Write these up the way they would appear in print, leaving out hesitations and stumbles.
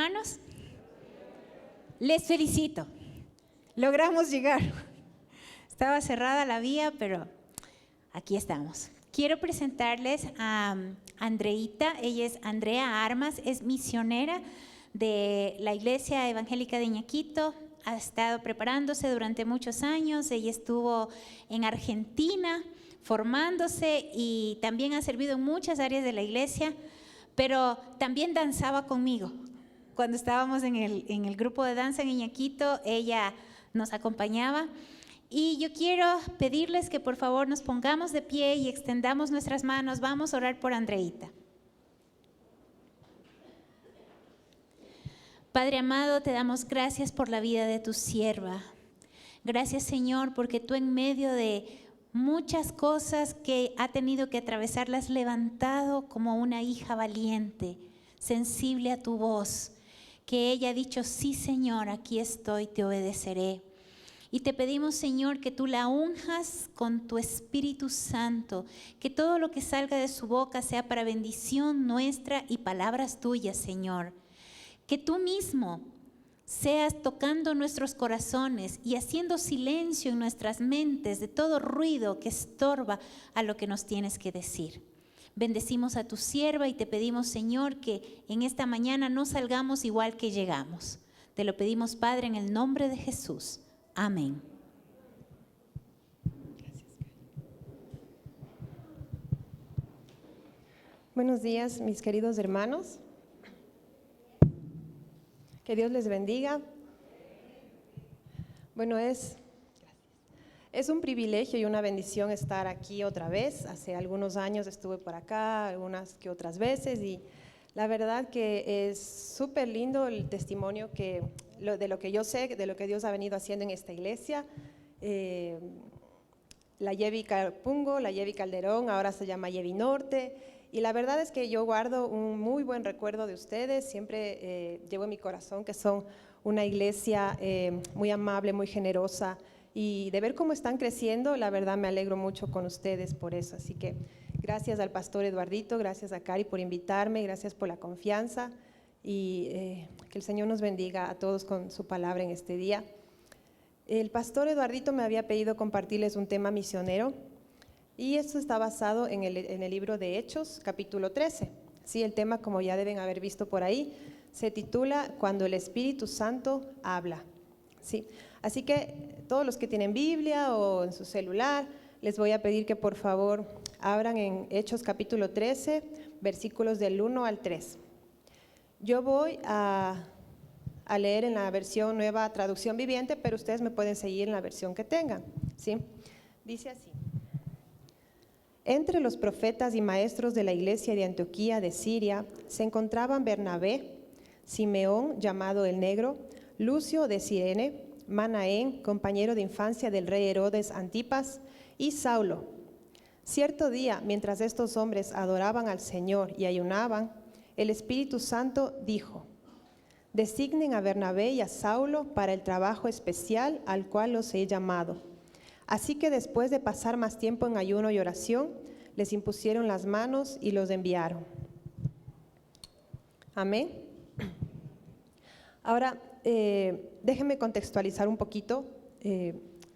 hermanos? Les felicito. Logramos llegar. Estaba cerrada la vía, pero aquí estamos. Quiero presentarles a Andreita. Ella es Andrea Armas, es misionera de la Iglesia Evangélica de Iñaquito. Ha estado preparándose durante muchos años. Ella estuvo en Argentina formándose y también ha servido en muchas áreas de la iglesia, pero también danzaba conmigo. Cuando estábamos en el grupo de danza en Iñaquito, ella nos acompañaba. Y yo quiero pedirles que por favor nos pongamos de pie y extendamos nuestras manos. Vamos a orar por Andreita. Padre amado, te damos gracias por la vida de tu sierva. Gracias, Señor, porque tú en medio de muchas cosas que ha tenido que atravesar, la has levantado como una hija valiente, sensible a tu voz, que ella ha dicho, sí, Señor, aquí estoy, te obedeceré. Y te pedimos, Señor, que tú la unjas con tu Espíritu Santo, que todo lo que salga de su boca sea para bendición nuestra y palabras tuyas, Señor. Que tú mismo seas tocando nuestros corazones y haciendo silencio en nuestras mentes de todo ruido que estorba a lo que nos tienes que decir. Bendecimos a tu sierva y te pedimos, Señor, que en esta mañana no salgamos igual que llegamos. Te lo pedimos, Padre, en el nombre de Jesús. Amén. Buenos días, mis queridos hermanos. Que Dios les bendiga. Bueno, es un privilegio y una bendición estar aquí otra vez. Hace algunos años estuve por acá, algunas que otras veces, y la verdad que es súper lindo el testimonio de lo que yo sé, de lo que Dios ha venido haciendo en esta iglesia. La Yevi Carpungo, la Yevi Calderón, ahora se llama Yevi Norte. Y la verdad es que yo guardo un muy buen recuerdo de ustedes, siempre llevo en mi corazón que son una iglesia muy amable, muy generosa, y de ver cómo están creciendo, la verdad me alegro mucho con ustedes por eso. Así que gracias al pastor Eduardito, gracias a Cari por invitarme, gracias por la confianza, y que el Señor nos bendiga a todos con su palabra en este día. El pastor Eduardito me había pedido compartirles un tema misionero, y esto está basado en el libro de Hechos, capítulo 13. Sí, el tema, como ya deben haber visto por ahí, se titula Cuando el Espíritu Santo habla. Sí, así que todos los que tienen Biblia o en su celular, les voy a pedir que por favor abran en Hechos capítulo 13, versículos del 1 al 3. Yo voy a leer en la versión Nueva Traducción Viviente, pero ustedes me pueden seguir en la versión que tengan. ¿Sí? Dice así. Entre los profetas y maestros de la iglesia de Antioquía de Siria se encontraban Bernabé, Simeón, llamado el Negro, Lucio de Cirene, Manaén, compañero de infancia del rey Herodes Antipas, y Saulo. Cierto día, mientras estos hombres adoraban al Señor y ayunaban, el Espíritu Santo dijo: designen a Bernabé y a Saulo para el trabajo especial al cual los he llamado. Así que después de pasar más tiempo en ayuno y oración, les impusieron las manos y los enviaron. Amén. Ahora, déjenme contextualizar un poquito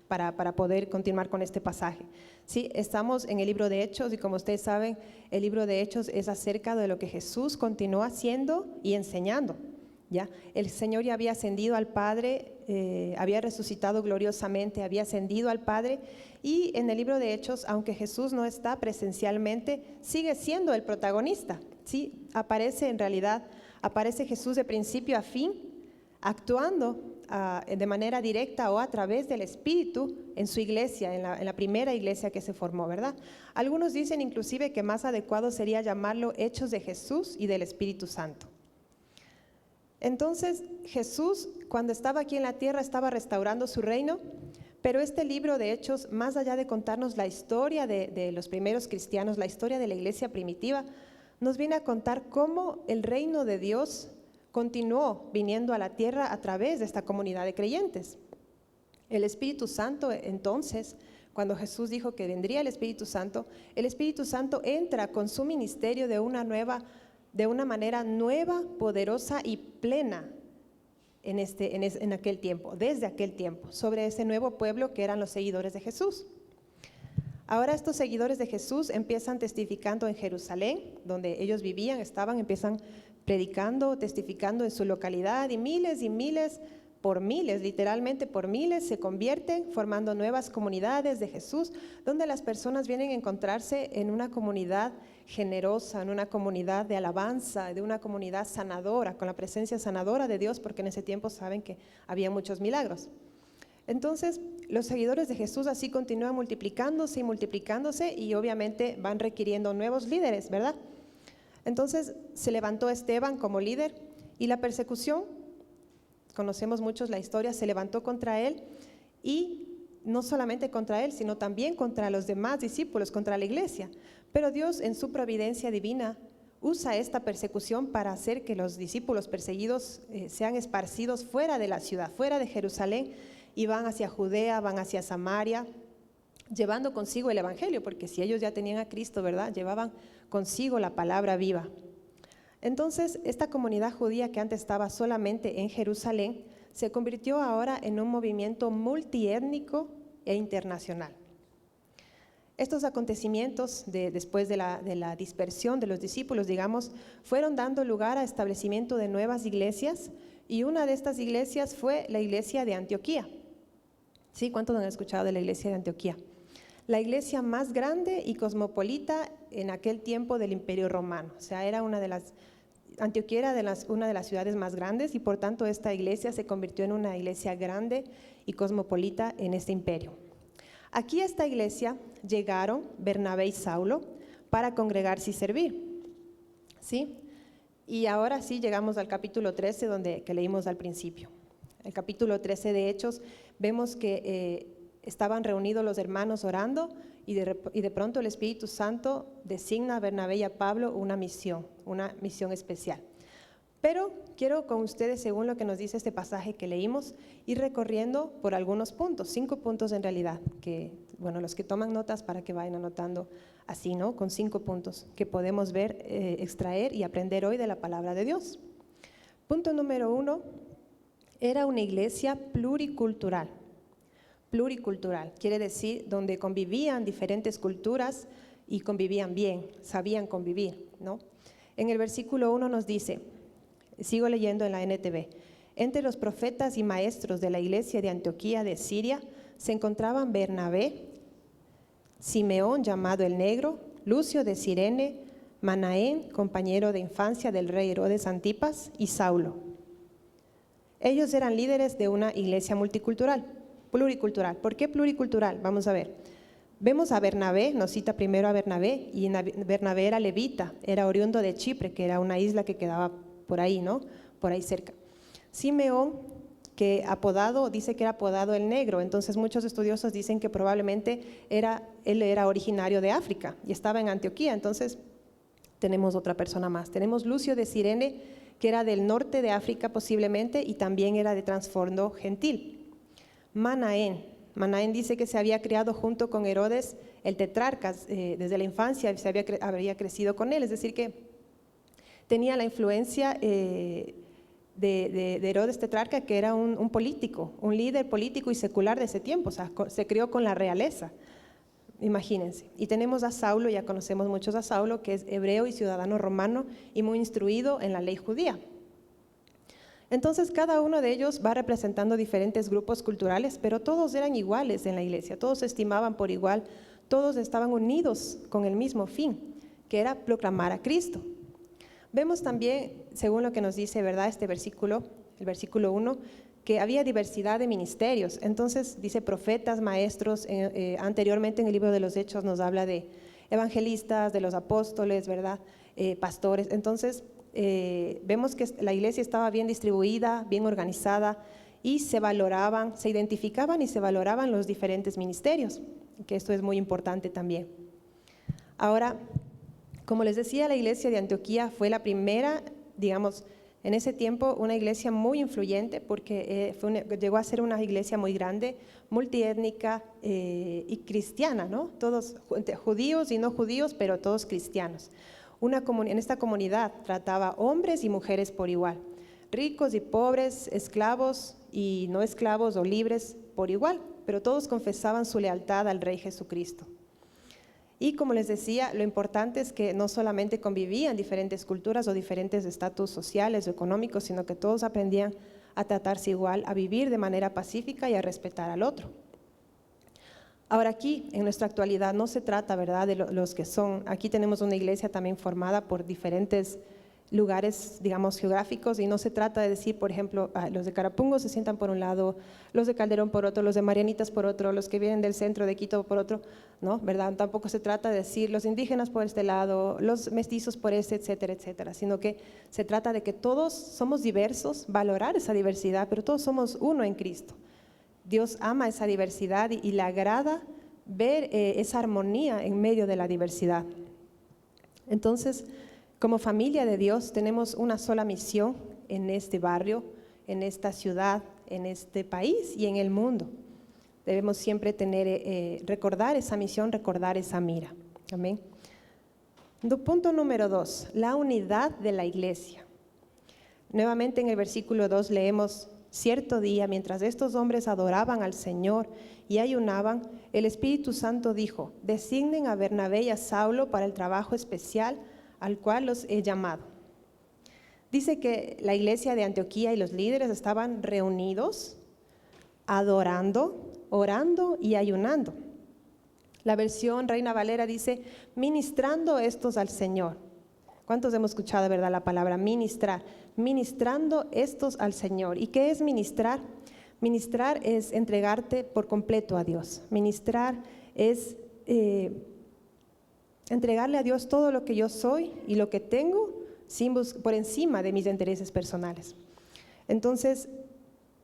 para poder continuar con este pasaje. Sí, estamos en el libro de Hechos y como ustedes saben, el libro de Hechos es acerca de lo que Jesús continuó haciendo y enseñando. ¿Ya? El Señor ya había ascendido al Padre, había resucitado gloriosamente, había ascendido al Padre, y en el libro de Hechos, aunque Jesús no está presencialmente, sigue siendo el protagonista. ¿Sí? Aparece Jesús de principio a fin, actuando de manera directa o a través del Espíritu en su iglesia, en la primera iglesia que se formó, ¿verdad? Algunos dicen inclusive que más adecuado sería llamarlo Hechos de Jesús y del Espíritu Santo. Entonces Jesús, cuando estaba aquí en la tierra, estaba restaurando su reino, pero este libro de Hechos, más allá de contarnos la historia de los primeros cristianos, la historia de la iglesia primitiva, nos viene a contar cómo el reino de Dios continuó viniendo a la tierra a través de esta comunidad de creyentes. El Espíritu Santo, entonces, cuando Jesús dijo que vendría el Espíritu Santo entra con su ministerio de una nueva de una manera nueva, poderosa y plena en aquel tiempo, desde aquel tiempo, sobre ese nuevo pueblo que eran los seguidores de Jesús. Ahora estos seguidores de Jesús empiezan testificando en Jerusalén, donde ellos vivían, empiezan predicando, testificando en su localidad, y miles, por miles, literalmente por miles, se convierten, formando nuevas comunidades de Jesús, donde las personas vienen a encontrarse en una comunidad generosa, en una comunidad de alabanza, de una comunidad sanadora, con la presencia sanadora de Dios, porque en ese tiempo saben que había muchos milagros. Entonces, los seguidores de Jesús así continúan multiplicándose y multiplicándose, y obviamente van requiriendo nuevos líderes, ¿verdad? Entonces, se levantó Esteban como líder, y la persecución, conocemos muchos la historia, se levantó contra él, y no solamente contra él, sino también contra los demás discípulos, contra la iglesia. Pero Dios, en su providencia divina, usa esta persecución para hacer que los discípulos perseguidos sean esparcidos fuera de la ciudad, fuera de Jerusalén, y van hacia Judea, van hacia Samaria, llevando consigo el evangelio, porque si ellos ya tenían a Cristo, ¿verdad?, llevaban consigo la palabra viva. Entonces, esta comunidad judía que antes estaba solamente en Jerusalén, se convirtió ahora en un movimiento multiétnico e internacional. Estos acontecimientos, después de la dispersión de los discípulos, digamos, fueron dando lugar a establecimiento de nuevas iglesias, y una de estas iglesias fue la iglesia de Antioquía. ¿Sí? ¿Cuántos han escuchado de la iglesia de Antioquía? La iglesia más grande y cosmopolita en aquel tiempo del Imperio Romano. O sea, Antioquía era una de las ciudades más grandes, y por tanto esta iglesia se convirtió en una iglesia grande y cosmopolita en este imperio. Aquí a esta iglesia llegaron Bernabé y Saulo para congregarse y servir. ¿Sí? Y ahora sí llegamos al capítulo 13 que leímos al principio. El capítulo 13 de Hechos, vemos que estaban reunidos los hermanos orando, y de pronto el Espíritu Santo designa a Bernabé y a Pablo una misión especial. Pero quiero con ustedes, según lo que nos dice este pasaje que leímos, ir recorriendo por algunos puntos, 5 puntos en realidad, que, bueno, los que toman notas para que vayan anotando así, ¿no? Con 5 puntos que podemos ver, extraer y aprender hoy de la palabra de Dios. Punto número 1, era una iglesia pluricultural. Pluricultural quiere decir donde convivían diferentes culturas y convivían bien, sabían convivir, ¿no? En el versículo 1 nos dice, sigo leyendo en la NTV, entre los profetas y maestros de la iglesia de Antioquía de Siria se encontraban Bernabé, Simeón llamado el Negro, Lucio de Cirene, Manaén, compañero de infancia del rey Herodes Antipas, y Saulo. Ellos eran líderes de una iglesia pluricultural. ¿Por qué pluricultural? Vamos a ver. Vemos a Bernabé, nos cita primero a Bernabé, y Bernabé era levita, era oriundo de Chipre, que era una isla que quedaba por ahí, ¿no? Por ahí cerca. Simeón, dice que era apodado el Negro, entonces muchos estudiosos dicen que probablemente él era originario de África y estaba en Antioquía. Entonces tenemos otra persona más. Tenemos Lucio de Cirene, que era del norte de África posiblemente, y también era de trasfondo gentil. Manaén dice que se había criado junto con Herodes el tetrarca, desde la infancia habría crecido con él, es decir que tenía la influencia de Herodes tetrarca, que era un político, un líder político y secular de ese tiempo, o sea, se crió con la realeza, imagínense. Y tenemos a Saulo, ya conocemos muchos a Saulo, que es hebreo y ciudadano romano y muy instruido en la ley judía. Entonces cada uno de ellos va representando diferentes grupos culturales, pero todos eran iguales en la iglesia, todos se estimaban por igual, todos estaban unidos con el mismo fin, que era proclamar a Cristo. Vemos también, según lo que nos dice, ¿verdad?, este versículo, el versículo 1, que había diversidad de ministerios. Entonces dice profetas, maestros, anteriormente en el libro de los Hechos nos habla de evangelistas, de los apóstoles, ¿verdad?, pastores. Entonces vemos que la iglesia estaba bien distribuida, bien organizada, y se identificaban y se valoraban los diferentes ministerios, que esto es muy importante también. Ahora, como les decía, la iglesia de Antioquía fue la primera, digamos, en ese tiempo una iglesia muy influyente, porque llegó a ser una iglesia muy grande, multiétnica y cristiana, ¿no? Todos judíos y no judíos, pero todos cristianos. En esta comunidad trataba hombres y mujeres por igual, ricos y pobres, esclavos y no esclavos o libres por igual, pero todos confesaban su lealtad al Rey Jesucristo. Y como les decía, lo importante es que no solamente convivían diferentes culturas o diferentes estatus sociales o económicos, sino que todos aprendían a tratarse igual, a vivir de manera pacífica y a respetar al otro. Ahora aquí, en nuestra actualidad, no se trata, ¿verdad?, de los que son, aquí tenemos una iglesia también formada por diferentes lugares, digamos, geográficos, y no se trata de decir, por ejemplo, los de Carapungo se sientan por un lado, los de Calderón por otro, los de Marianitas por otro, los que vienen del centro de Quito por otro, ¿no? ¿Verdad? Tampoco se trata de decir los indígenas por este lado, los mestizos por este, etcétera, etcétera, sino que se trata de que todos somos diversos, valorar esa diversidad, pero todos somos uno en Cristo. Dios ama esa diversidad y le agrada ver esa armonía en medio de la diversidad. Entonces, como familia de Dios tenemos una sola misión en este barrio, en esta ciudad, en este país y en el mundo. Debemos siempre recordar esa misión, recordar esa mira. Amén. Punto número 2, la unidad de la iglesia. Nuevamente en el versículo 2 leemos: cierto día, mientras estos hombres adoraban al Señor y ayunaban, el Espíritu Santo dijo: designen a Bernabé y a Saulo para el trabajo especial al cual los he llamado. Dice que la iglesia de Antioquía y los líderes estaban reunidos, adorando, orando y ayunando. La versión Reina Valera dice: ministrando estos al Señor. ¿Cuántos hemos escuchado, verdad, la palabra ministrar? Ministrando estos al Señor. ¿Y qué es ministrar? Ministrar es entregarte por completo a Dios. Ministrar es entregarle a Dios todo lo que yo soy y lo que tengo por encima de mis intereses personales. Entonces,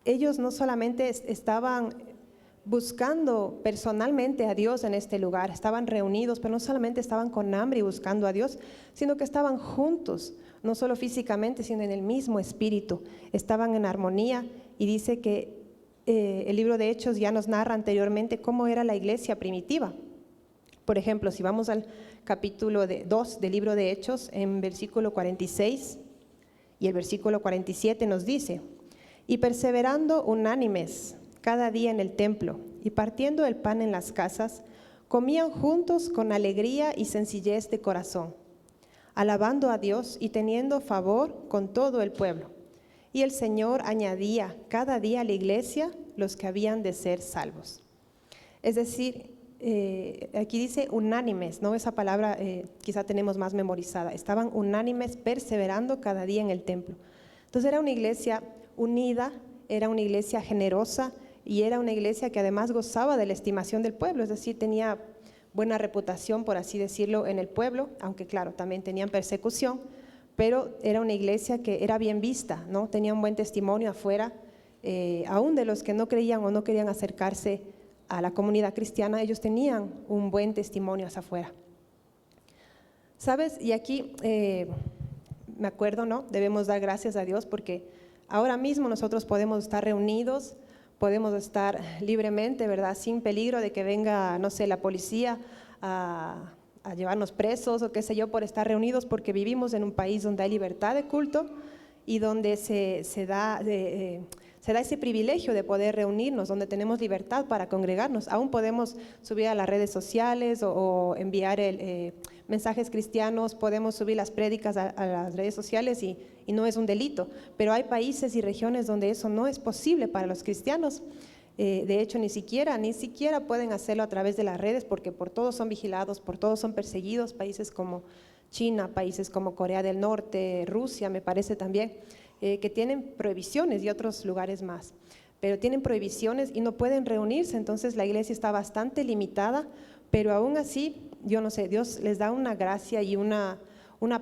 ellos no solamente estaban buscando personalmente a Dios en este lugar, estaban reunidos, pero no solamente estaban con hambre y buscando a Dios, sino que estaban juntos, no solo físicamente, sino en el mismo espíritu, estaban en armonía. Y dice que el libro de Hechos ya nos narra anteriormente cómo era la iglesia primitiva. Por ejemplo, si vamos al capítulo 2 del libro de Hechos, en versículo 46 y el versículo 47 nos dice: y perseverando unánimes cada día en el templo y partiendo el pan en las casas, comían juntos con alegría y sencillez de corazón, alabando a Dios y teniendo favor con todo el pueblo. Y el Señor añadía cada día a la iglesia los que habían de ser salvos. Es decir, aquí dice unánimes, ¿no? Esa palabra quizá tenemos más memorizada. Estaban unánimes, perseverando cada día en el templo. Entonces era una iglesia unida, era una iglesia generosa y era una iglesia que además gozaba de la estimación del pueblo, es decir, tenía buena reputación, por así decirlo, en el pueblo, aunque claro, también tenían persecución, pero era una iglesia que era bien vista, ¿no? Tenía un buen testimonio afuera, aún de los que no creían o no querían acercarse a la comunidad cristiana, ellos tenían un buen testimonio hacia afuera. ¿Sabes? Y aquí me acuerdo, ¿no? Debemos dar gracias a Dios porque ahora mismo nosotros podemos estar reunidos, podemos estar libremente, ¿verdad? Sin peligro de que venga, no sé, la policía a llevarnos presos o qué sé yo, por estar reunidos, porque vivimos en un país donde hay libertad de culto y donde se da ese privilegio de poder reunirnos, donde tenemos libertad para congregarnos. Aún podemos subir a las redes sociales o enviar mensajes cristianos, podemos subir las prédicas a las redes sociales y no es un delito, pero hay países y regiones donde eso no es posible para los cristianos. De hecho, ni siquiera pueden hacerlo a través de las redes porque por todos son vigilados, por todos son perseguidos, países como China, países como Corea del Norte, Rusia, me parece también, que tienen prohibiciones y otros lugares más, pero tienen prohibiciones y no pueden reunirse. Entonces la iglesia está bastante limitada, pero aún así, yo no sé, Dios les da una gracia y una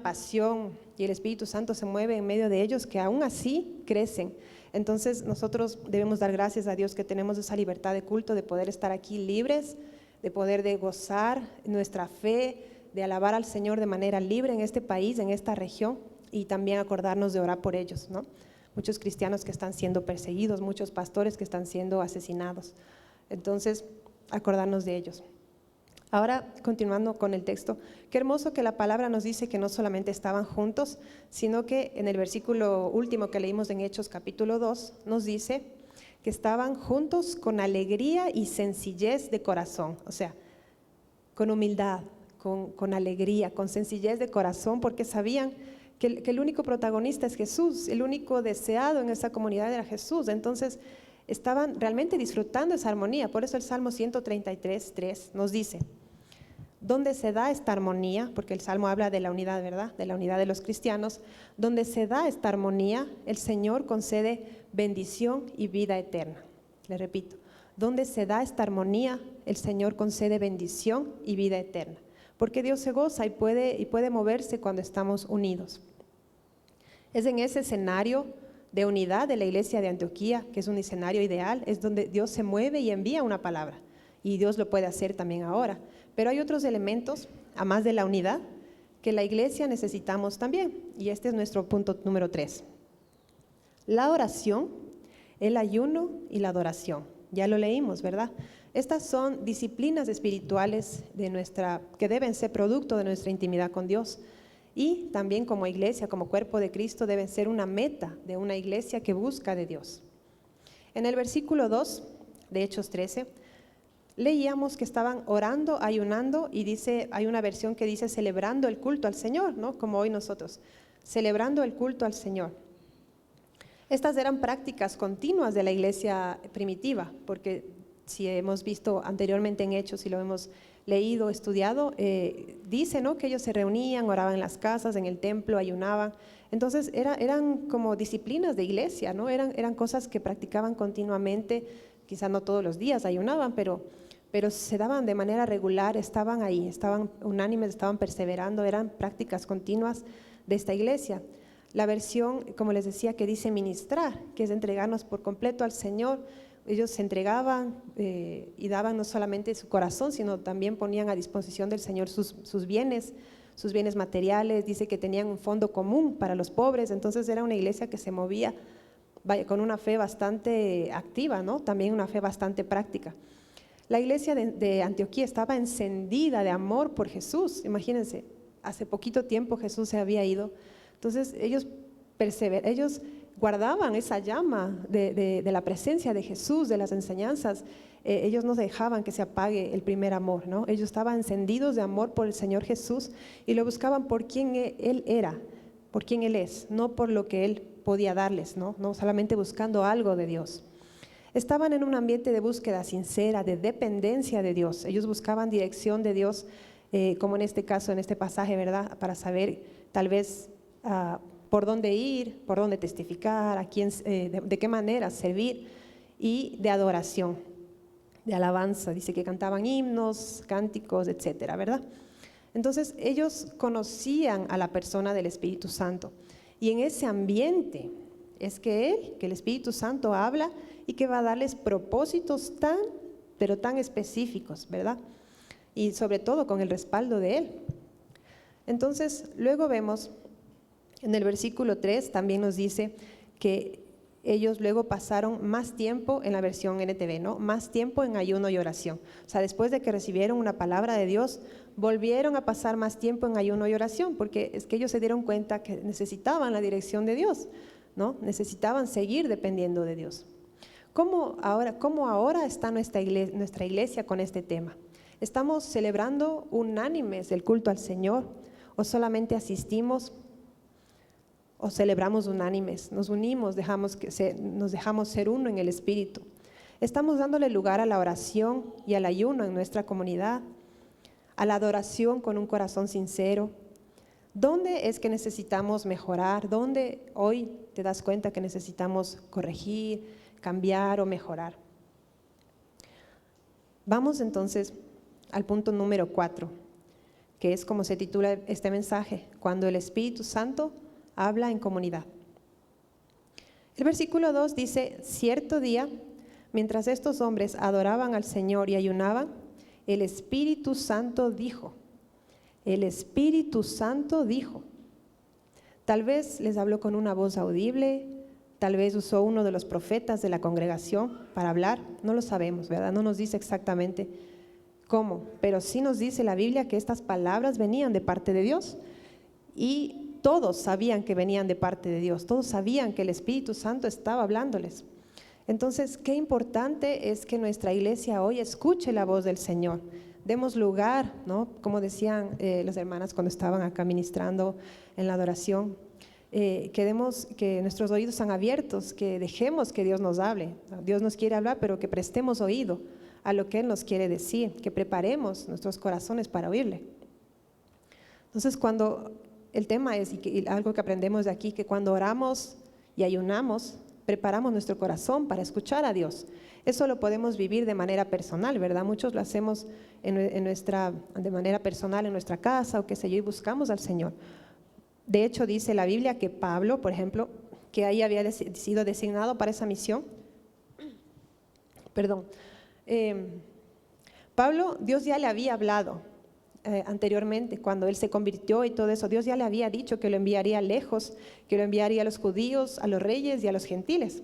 pasión y el Espíritu Santo se mueve en medio de ellos que aún así crecen. Entonces nosotros debemos dar gracias a Dios que tenemos esa libertad de culto, de poder estar aquí libres, de poder gozar nuestra fe, de alabar al Señor de manera libre en este país, en esta región, y también acordarnos de orar por ellos, ¿no? Muchos cristianos que están siendo perseguidos, muchos pastores que están siendo asesinados. Entonces, acordarnos de ellos. Ahora, continuando con el texto, qué hermoso que la palabra nos dice que no solamente estaban juntos, sino que en el versículo último que leímos en Hechos capítulo 2, nos dice que estaban juntos con alegría y sencillez de corazón, o sea, con humildad, con alegría, con sencillez de corazón, porque sabían que el único protagonista es Jesús, el único deseado en esa comunidad era Jesús. Entonces, estaban realmente disfrutando esa armonía. Por eso el Salmo 133:3 nos dice: donde se da esta armonía, porque el Salmo habla de la unidad, ¿verdad? De la unidad de los cristianos. Donde se da esta armonía, el Señor concede bendición y vida eterna. Le repito, donde se da esta armonía, el Señor concede bendición y vida eterna. Porque Dios se goza y puede moverse cuando estamos unidos. Es en ese escenario de unidad de la iglesia de Antioquía, que es un escenario ideal, es donde Dios se mueve y envía una palabra. Y Dios lo puede hacer también ahora. Pero hay otros elementos, a más de la unidad, que la iglesia necesitamos también. Y este es nuestro punto número 3. La oración, el ayuno y la adoración. Ya lo leímos, ¿verdad? Estas son disciplinas espirituales que deben ser producto de nuestra intimidad con Dios. Y también como iglesia, como cuerpo de Cristo, deben ser una meta de una iglesia que busca de Dios. En el versículo 2 de Hechos 13, leíamos que estaban orando, ayunando, y hay una versión que dice celebrando el culto al Señor, ¿no? Como hoy nosotros, celebrando el culto al Señor. Estas eran prácticas continuas de la iglesia primitiva, porque si hemos visto anteriormente en Hechos y lo hemos leído, estudiado, dice, ¿no?, que ellos se reunían, oraban en las casas, en el templo, ayunaban. Entonces eran como disciplinas de iglesia, ¿no? Eran cosas que practicaban continuamente, quizá no todos los días ayunaban, pero se daban de manera regular, estaban ahí, estaban unánimes, estaban perseverando, eran prácticas continuas de esta iglesia. La versión, como les decía, que dice ministrar, que es entregarnos por completo al Señor. Ellos se entregaban y daban no solamente su corazón, sino también ponían a disposición del Señor sus bienes materiales. Dice que tenían un fondo común para los pobres. Entonces era una iglesia que se movía con una fe bastante activa, ¿no? También una fe bastante práctica. La iglesia de Antioquía estaba encendida de amor por Jesús. Imagínense, hace poquito tiempo Jesús se había ido. Entonces ellos guardaban esa llama de la presencia de Jesús, de las enseñanzas. Ellos no dejaban que se apague el primer amor, ¿no? Ellos estaban encendidos de amor por el Señor Jesús y lo buscaban por quien Él era, por quien Él es, no por lo que Él podía darles, ¿no? No solamente buscando algo de Dios. Estaban en un ambiente de búsqueda sincera, de dependencia de Dios. Ellos buscaban dirección de Dios, como en este caso, en este pasaje, ¿verdad? Para saber tal vez por dónde ir, por dónde testificar, a quién, de qué manera servir, y de adoración, de alabanza. Dice que cantaban himnos, cánticos, etcétera, ¿verdad? Entonces ellos conocían a la persona del Espíritu Santo, y en ese ambiente es que el Espíritu Santo habla y que va a darles propósitos pero tan específicos, ¿verdad? Y sobre todo con el respaldo de Él. Entonces luego vemos en el versículo 3 también nos dice que ellos luego pasaron más tiempo, en la versión NTV, ¿no? Más tiempo en ayuno y oración. O sea, después de que recibieron una palabra de Dios, volvieron a pasar más tiempo en ayuno y oración, porque es que ellos se dieron cuenta que necesitaban la dirección de Dios, ¿no? Necesitaban seguir dependiendo de Dios. ¿Cómo ahora está nuestra iglesia con este tema? ¿Estamos celebrando unánimes el culto al Señor o solamente asistimos o celebramos unánimes? Nos unimos, nos dejamos ser uno en el Espíritu. Estamos dándole lugar a la oración y al ayuno en nuestra comunidad, a la adoración con un corazón sincero. ¿Dónde es que necesitamos mejorar? ¿Dónde hoy te das cuenta que necesitamos corregir, cambiar o mejorar? Vamos entonces al punto número 4, que es como se titula este mensaje: cuando el Espíritu Santo habla en comunidad. El versículo 2 dice: cierto día, mientras estos hombres adoraban al Señor y ayunaban, el Espíritu Santo dijo. El Espíritu Santo dijo. Tal vez les habló con una voz audible, tal vez usó uno de los profetas de la congregación para hablar, no lo sabemos, ¿verdad? No nos dice exactamente cómo, pero sí nos dice la Biblia que estas palabras venían de parte de Dios y todos sabían que venían de parte de Dios, todos sabían que el Espíritu Santo estaba hablándoles. Entonces, qué importante es que nuestra iglesia hoy escuche la voz del Señor. Demos lugar, ¿no? Como decían las hermanas cuando estaban acá ministrando en la adoración, que nuestros oídos sean abiertos, que dejemos que Dios nos hable. Dios nos quiere hablar, pero que prestemos oído a lo que Él nos quiere decir, que preparemos nuestros corazones para oírle. Entonces, cuando el tema es, y algo que aprendemos de aquí, que cuando oramos y ayunamos, preparamos nuestro corazón para escuchar a Dios. Eso lo podemos vivir de manera personal, ¿verdad? Muchos lo hacemos de manera personal en nuestra casa o qué sé yo, y buscamos al Señor. De hecho, dice la Biblia que Pablo, por ejemplo, que ahí había sido designado para esa misión. Pablo, Dios ya le había hablado anteriormente, cuando él se convirtió y todo eso. Dios ya le había dicho que lo enviaría lejos, que lo enviaría a los judíos, a los reyes y a los gentiles.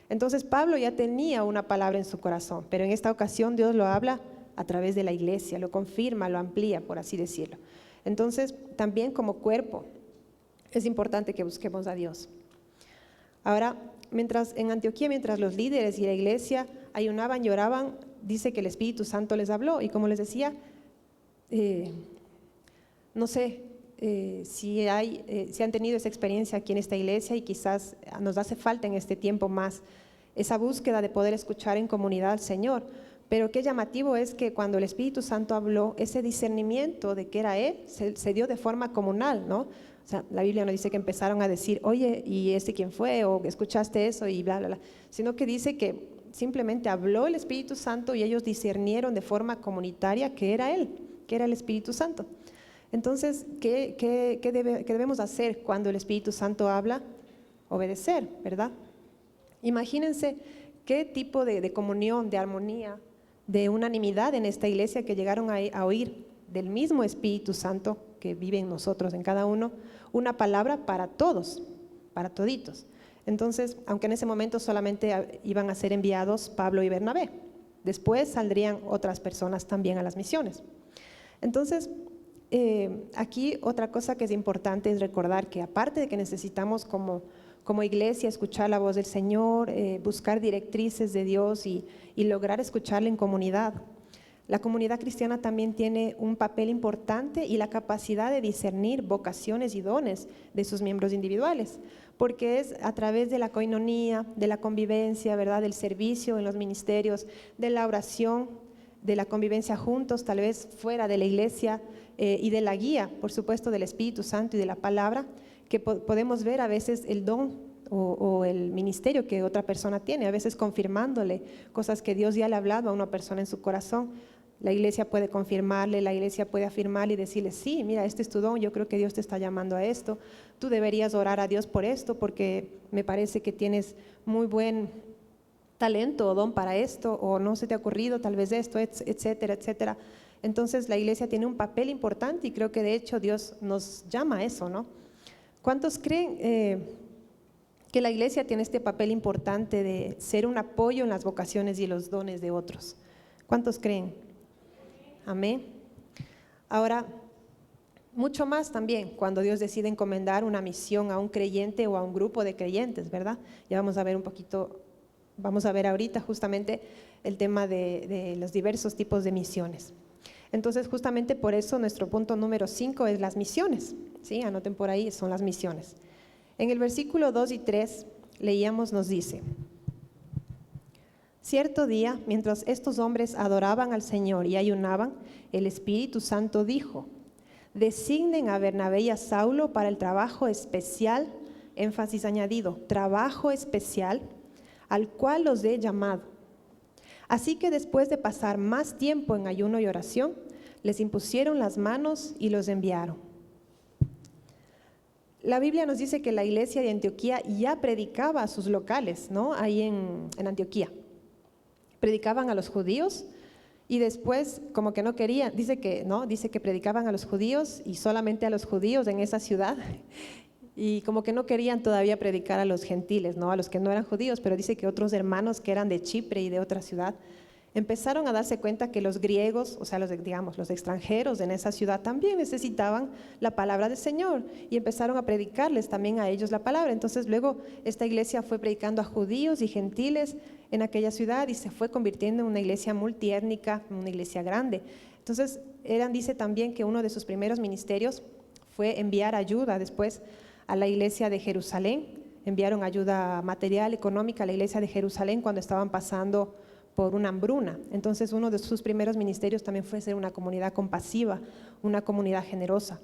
Entonces Pablo ya tenía una palabra en su corazón, pero en esta ocasión Dios lo habla a través de la iglesia, lo confirma, lo amplía, por así decirlo. Entonces, también como cuerpo, es importante que busquemos a Dios. Ahora, en Antioquía, mientras los líderes y la iglesia ayunaban y oraban, dice que el Espíritu Santo les habló. Y como les decía, no sé si han tenido esa experiencia aquí en esta iglesia, y quizás nos hace falta en este tiempo más esa búsqueda de poder escuchar en comunidad al Señor. Pero qué llamativo es que cuando el Espíritu Santo habló, ese discernimiento de que era Él se dio de forma comunal, ¿no? O sea, la Biblia no dice que empezaron a decir, oye, ¿y quién fue? O escuchaste eso y bla, bla, bla. Sino que dice que simplemente habló el Espíritu Santo y ellos discernieron de forma comunitaria que era Él, que era el Espíritu Santo. Entonces, ¿qué debemos hacer cuando el Espíritu Santo habla? Obedecer, ¿verdad? Imagínense qué tipo de comunión, de armonía, de unanimidad en esta iglesia, que llegaron a oír del mismo Espíritu Santo que vive en nosotros, en cada uno, una palabra para todos, para toditos. Entonces, aunque en ese momento solamente iban a ser enviados Pablo y Bernabé, después saldrían otras personas también a las misiones. Entonces, aquí otra cosa que es importante es recordar que aparte de que necesitamos como iglesia escuchar la voz del Señor, buscar directrices de Dios y lograr escucharle en comunidad, la comunidad cristiana también tiene un papel importante y la capacidad de discernir vocaciones y dones de sus miembros individuales, porque es a través de la coinonía, de la convivencia, ¿verdad?, del servicio en los ministerios, de la oración, de la convivencia juntos, tal vez fuera de la iglesia, y de la guía, por supuesto, del Espíritu Santo y de la palabra, que podemos ver a veces el don o el ministerio que otra persona tiene, a veces confirmándole cosas que Dios ya le ha hablado a una persona en su corazón. La iglesia puede confirmarle, la iglesia puede afirmarle y decirle, sí, mira, este es tu don, yo creo que Dios te está llamando a esto, tú deberías orar a Dios por esto, porque me parece que tienes muy buen talento o don para esto, o no se te ha ocurrido tal vez esto, etcétera, etcétera. Entonces la iglesia tiene un papel importante y creo que de hecho Dios nos llama a eso, ¿no? ¿Cuántos creen que la iglesia tiene este papel importante de ser un apoyo en las vocaciones y los dones de otros? ¿Cuántos creen? Amén. Ahora, mucho más también cuando Dios decide encomendar una misión a un creyente o a un grupo de creyentes, ¿verdad? Ya vamos a ver un poquito, vamos a ver ahorita justamente el tema de los diversos tipos de misiones. Entonces, justamente por eso nuestro punto número 5 es las misiones, ¿sí? Anoten por ahí, son las misiones. En el versículo 2 y 3 leíamos, nos dice: cierto día, mientras estos hombres adoraban al Señor y ayunaban, el Espíritu Santo dijo: designen a Bernabé y a Saulo para el trabajo especial, énfasis añadido, trabajo especial, al cual los he llamado. Así que después de pasar más tiempo en ayuno y oración, les impusieron las manos y los enviaron. La Biblia nos dice que la iglesia de Antioquía ya predicaba a sus locales, ¿no? Ahí en Antioquía. Predicaban a los judíos y después como que no querían, dice que predicaban a los judíos y solamente a los judíos en esa ciudad. Y como que no querían todavía predicar a los gentiles, ¿no? A los que no eran judíos, pero dice que otros hermanos que eran de Chipre y de otra ciudad empezaron a darse cuenta que los griegos, o sea, los extranjeros en esa ciudad también necesitaban la palabra del Señor y empezaron a predicarles también a ellos la palabra. Entonces luego esta iglesia fue predicando a judíos y gentiles en aquella ciudad y se fue convirtiendo en una iglesia multiétnica, una iglesia grande. Entonces dice también que uno de sus primeros ministerios fue enviar ayuda después a la iglesia de Jerusalén. Enviaron ayuda material, económica a la iglesia de Jerusalén cuando estaban pasando por una hambruna. Entonces uno de sus primeros ministerios también fue ser una comunidad compasiva, una comunidad generosa.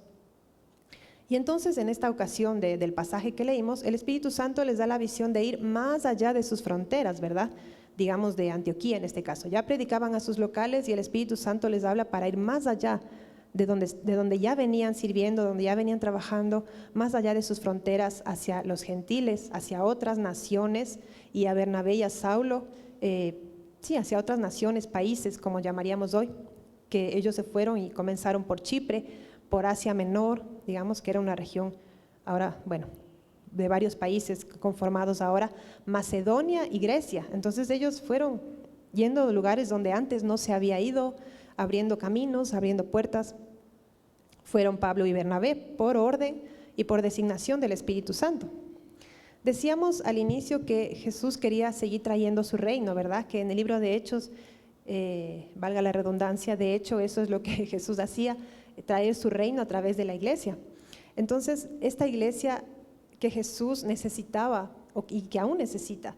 Y entonces en esta ocasión del pasaje que leímos, el Espíritu Santo les da la visión de ir más allá de sus fronteras, ¿verdad? Digamos de Antioquía en este caso. Ya predicaban a sus locales y el Espíritu Santo les habla para ir más allá de donde ya venían sirviendo, donde ya venían trabajando, más allá de sus fronteras hacia los gentiles, hacia otras naciones, y a Bernabé y a Saulo, hacia otras naciones, países, como llamaríamos hoy, que ellos se fueron y comenzaron por Chipre, por Asia Menor, digamos que era una región ahora, de varios países conformados ahora, Macedonia y Grecia. Entonces ellos fueron yendo a lugares donde antes no se había ido, abriendo caminos, abriendo puertas. Fueron Pablo y Bernabé por orden y por designación del Espíritu Santo. Decíamos al inicio que Jesús quería seguir trayendo su reino, ¿verdad? Que en el libro de Hechos, valga la redundancia, de hecho eso es lo que Jesús hacía, traer su reino a través de la iglesia. Entonces, esta iglesia que Jesús necesitaba y que aún necesita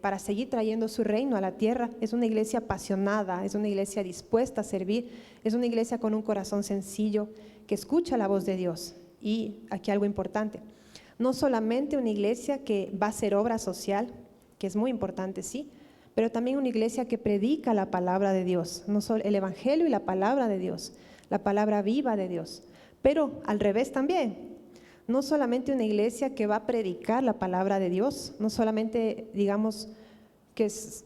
para seguir trayendo su reino a la tierra, es una iglesia apasionada, es una iglesia dispuesta a servir, es una iglesia con un corazón sencillo que escucha la voz de Dios. Y aquí algo importante, no solamente una iglesia que va a hacer obra social, que es muy importante, sí, pero también una iglesia que predica la palabra de Dios, no solo el evangelio y la palabra de Dios, la palabra viva de Dios, pero al revés también. No solamente una iglesia que va a predicar la palabra de Dios, no solamente digamos que es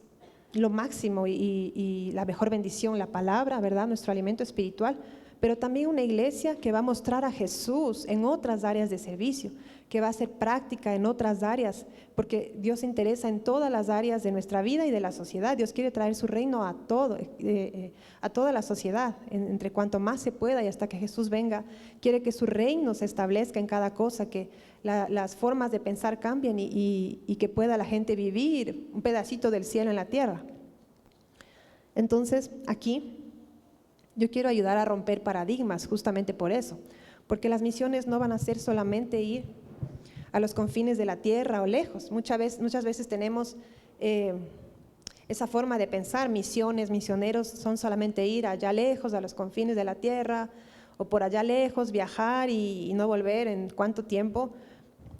lo máximo y la mejor bendición, la palabra, ¿verdad? Nuestro alimento espiritual, pero también una iglesia que va a mostrar a Jesús en otras áreas de servicio, que va a ser práctica en otras áreas, porque Dios se interesa en todas las áreas de nuestra vida y de la sociedad. Dios quiere traer su reino a toda la sociedad, entre cuanto más se pueda y hasta que Jesús venga. Quiere que su reino se establezca en cada cosa, que las formas de pensar cambien y que pueda la gente vivir un pedacito del cielo en la tierra. Entonces, aquí yo quiero ayudar a romper paradigmas justamente por eso, porque las misiones no van a ser solamente ir a los confines de la tierra o lejos. Muchas veces tenemos esa forma de pensar, misioneros son solamente ir allá lejos, a los confines de la tierra, o por allá lejos, viajar y no volver en cuánto tiempo.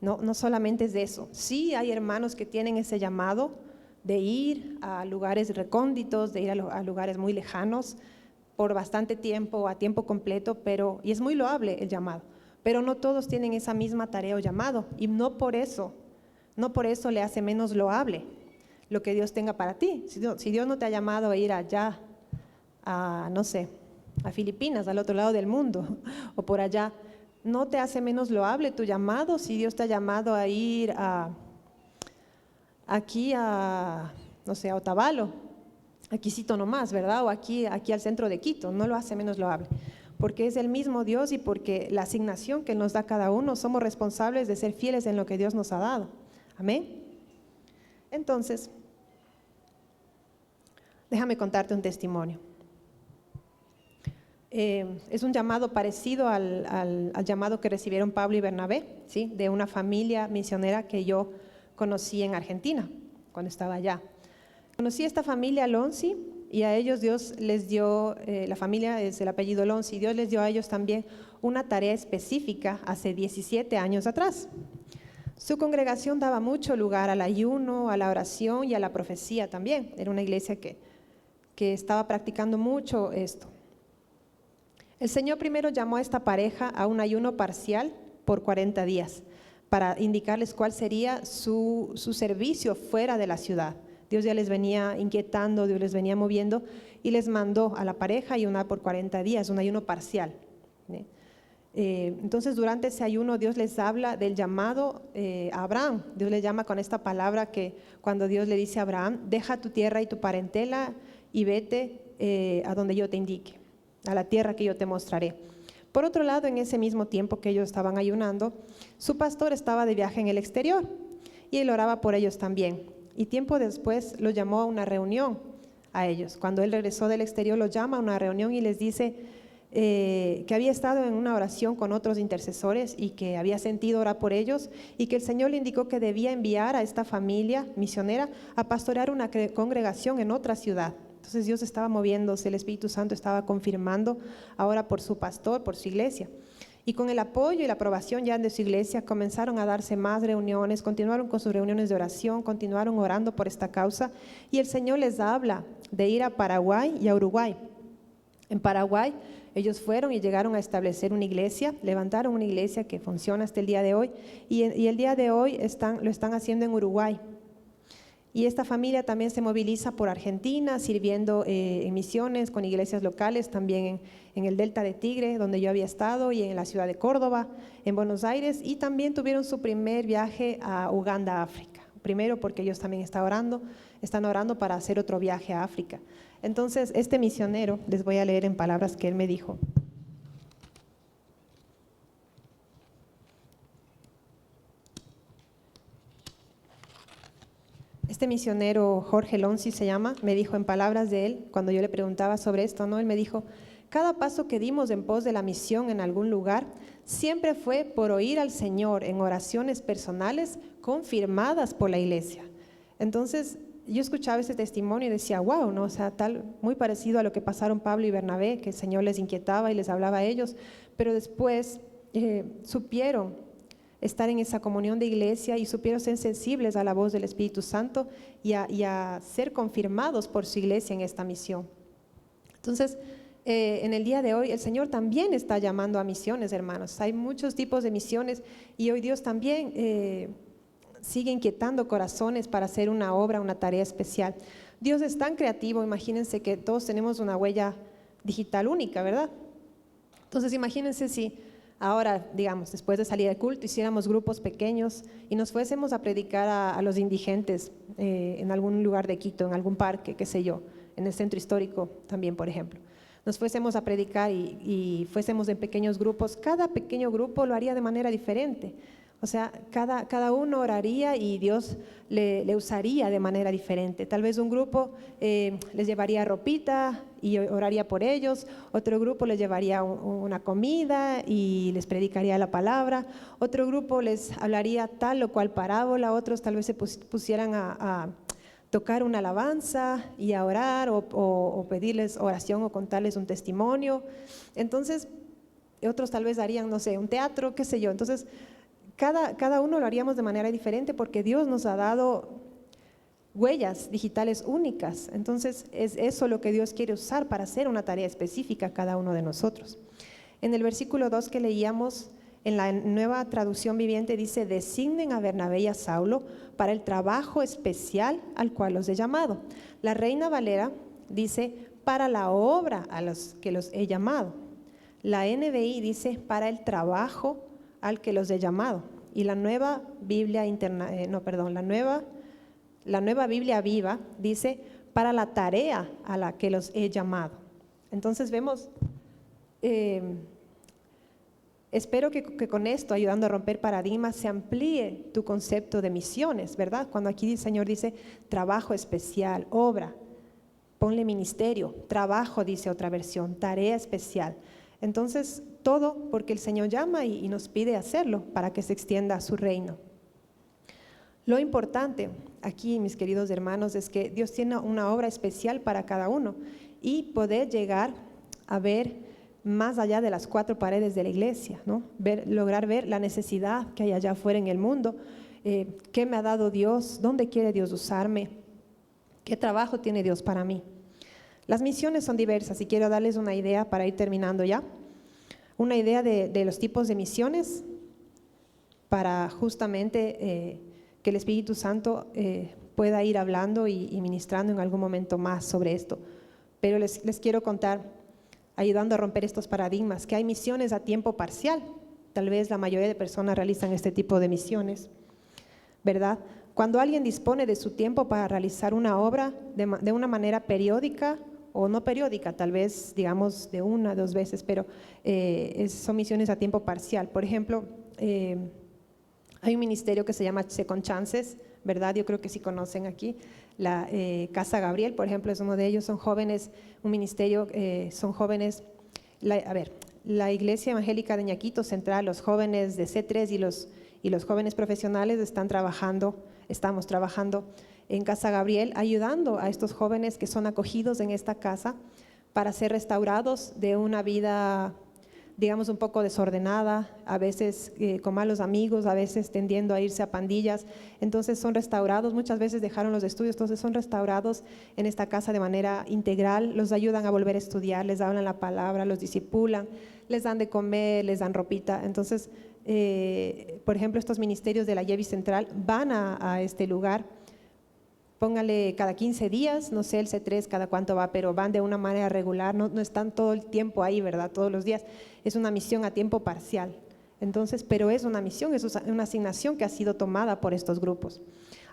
No solamente es de eso. Sí hay hermanos que tienen ese llamado de ir a lugares recónditos, de ir a lugares muy lejanos, por bastante tiempo o a tiempo completo, y es muy loable el llamado, pero no todos tienen esa misma tarea o llamado, y no por eso le hace menos loable lo que Dios tenga para ti. Si Dios no te ha llamado a ir allá, a Filipinas, al otro lado del mundo, o por allá, no te hace menos loable tu llamado. Si Dios te ha llamado a ir aquí a Otavalo, a Quisito nomás, ¿verdad? O aquí al centro de Quito, no lo hace menos loable, porque es el mismo Dios y porque la asignación que nos da cada uno, somos responsables de ser fieles en lo que Dios nos ha dado. Amén. Entonces, déjame contarte un testimonio. Es un llamado parecido al llamado que recibieron Pablo y Bernabé, ¿sí? De una familia misionera que yo conocí en Argentina, cuando estaba allá. Conocí a esta familia Alonsi y a ellos Dios les dio, la familia es el apellido Alonsi, Dios les dio a ellos también una tarea específica hace 17 años atrás. Su congregación daba mucho lugar al ayuno, a la oración y a la profecía también. Era una iglesia que estaba practicando mucho esto. El Señor primero llamó a esta pareja a un ayuno parcial por 40 días para indicarles cuál sería su servicio fuera de la ciudad. Dios ya les venía inquietando, Dios les venía moviendo y les mandó a la pareja ayunar por 40 días, un ayuno parcial. Entonces durante ese ayuno Dios les habla del llamado a Abraham. Dios les llama con esta palabra que cuando Dios le dice a Abraham, deja tu tierra y tu parentela y vete a donde yo te indique, a la tierra que yo te mostraré. Por otro lado, en ese mismo tiempo que ellos estaban ayunando, su pastor estaba de viaje en el exterior y él oraba por ellos también. Y tiempo después los llamó a una reunión a ellos. Cuando él regresó del exterior, los llama a una reunión y les dice que había estado en una oración con otros intercesores y que había sentido orar por ellos y que el Señor le indicó que debía enviar a esta familia misionera a pastorear una congregación en otra ciudad. Entonces Dios estaba moviéndose, el Espíritu Santo estaba confirmando ahora por su pastor, por su iglesia. Y con el apoyo y la aprobación ya de su iglesia comenzaron a darse más reuniones, continuaron con sus reuniones de oración, continuaron orando por esta causa y el Señor les habla de ir a Paraguay y a Uruguay. En Paraguay ellos fueron y llegaron a establecer una iglesia, levantaron una iglesia que funciona hasta el día de hoy y el día de hoy lo están haciendo en Uruguay. Y esta familia también se moviliza por Argentina, sirviendo en misiones con iglesias locales, también en el Delta de Tigre, donde yo había estado, y en la ciudad de Córdoba, en Buenos Aires, y también tuvieron su primer viaje a Uganda, África. Primero porque ellos también están orando para hacer otro viaje a África. Entonces, este misionero, les voy a leer en palabras que él me dijo. Este misionero, Jorge Lonzi se llama, me dijo en palabras de él, cuando yo le preguntaba sobre esto, ¿no? Él me dijo, cada paso que dimos en pos de la misión en algún lugar, siempre fue por oír al Señor en oraciones personales confirmadas por la iglesia. Entonces, yo escuchaba ese testimonio y decía, wow, ¿no? O sea, muy parecido a lo que pasaron Pablo y Bernabé, que el Señor les inquietaba y les hablaba a ellos, pero después supieron estar en esa comunión de iglesia y supieron ser sensibles a la voz del Espíritu Santo y a ser confirmados por su iglesia en esta misión. Entonces, en el día de hoy el Señor también está llamando a misiones, hermanos. Hay muchos tipos de misiones y hoy Dios también sigue inquietando corazones para hacer una obra, una tarea especial. Dios es tan creativo, imagínense que todos tenemos una huella digital única, ¿verdad? Entonces, imagínense si ahora, digamos, después de salir del culto, hiciéramos grupos pequeños y nos fuésemos a predicar a los indigentes en algún lugar de Quito, en algún parque, qué sé yo, en el centro histórico también, por ejemplo. Nos fuésemos a predicar y fuésemos en pequeños grupos, cada pequeño grupo lo haría de manera diferente. O sea, cada uno oraría y Dios le usaría de manera diferente. Tal vez un grupo les llevaría ropita y oraría por ellos, otro grupo les llevaría una comida y les predicaría la palabra, otro grupo les hablaría tal o cual parábola, otros tal vez se pusieran a tocar una alabanza y a orar o pedirles oración o contarles un testimonio. Entonces, otros tal vez harían, no sé, un teatro, qué sé yo. Entonces, cada uno lo haríamos de manera diferente porque Dios nos ha dado huellas digitales únicas. Entonces, es eso lo que Dios quiere usar para hacer una tarea específica a cada uno de nosotros. En el versículo 2 que leíamos, en la Nueva Traducción Viviente dice, designen a Bernabé y a Saulo para el trabajo especial al cual los he llamado. La Reina Valera dice, para la obra a los que los he llamado. La NBI dice, para el trabajo al que los he llamado. Y la Nueva Biblia la Nueva Biblia Viva dice, para la tarea a la que los he llamado. Entonces vemos, espero que con esto, ayudando a romper paradigmas, se amplíe tu concepto de misiones, ¿verdad? Cuando aquí el Señor dice trabajo especial, obra, ponle ministerio, trabajo, dice otra versión, tarea especial. Entonces, todo porque el Señor llama y nos pide hacerlo para que se extienda su reino. Lo importante aquí, mis queridos hermanos, es que Dios tiene una obra especial para cada uno y poder llegar a ver más allá de las cuatro paredes de la iglesia, ¿no? Lograr ver la necesidad que hay allá afuera en el mundo, qué me ha dado Dios, dónde quiere Dios usarme, qué trabajo tiene Dios para mí. Las misiones son diversas y quiero darles una idea para ir terminando ya. Una idea de los tipos de misiones para justamente que el Espíritu Santo pueda ir hablando y ministrando en algún momento más sobre esto. Pero les quiero contar, ayudando a romper estos paradigmas, que hay misiones a tiempo parcial. Tal vez la mayoría de personas realizan este tipo de misiones, ¿verdad? Cuando alguien dispone de su tiempo para realizar una obra de una manera periódica o no periódica, tal vez digamos de 1 a 2 veces, pero son misiones a tiempo parcial. Por ejemplo, hay un ministerio que se llama Second Chances, ¿verdad? Yo creo que sí conocen aquí. La Casa Gabriel, por ejemplo, es uno de ellos. Son jóvenes, un ministerio, son jóvenes. La Iglesia Evangélica de Ñaquito Central, los jóvenes de C3 y los jóvenes profesionales estamos trabajando en Casa Gabriel, ayudando a estos jóvenes que son acogidos en esta casa para ser restaurados de una vida, digamos, un poco desordenada, a veces con malos amigos, a veces tendiendo a irse a pandillas. Entonces son restaurados, muchas veces dejaron los estudios, entonces son restaurados en esta casa de manera integral, los ayudan a volver a estudiar, les hablan la palabra, los discipulan, les dan de comer, les dan ropita. Entonces, por ejemplo, estos ministerios de la YEVI Central van a este lugar, póngale cada 15 días, no sé el C3 cada cuánto va, pero van de una manera regular, no están todo el tiempo ahí, ¿verdad? Todos los días. Es una misión a tiempo parcial. Entonces, pero es una misión, es una asignación que ha sido tomada por estos grupos.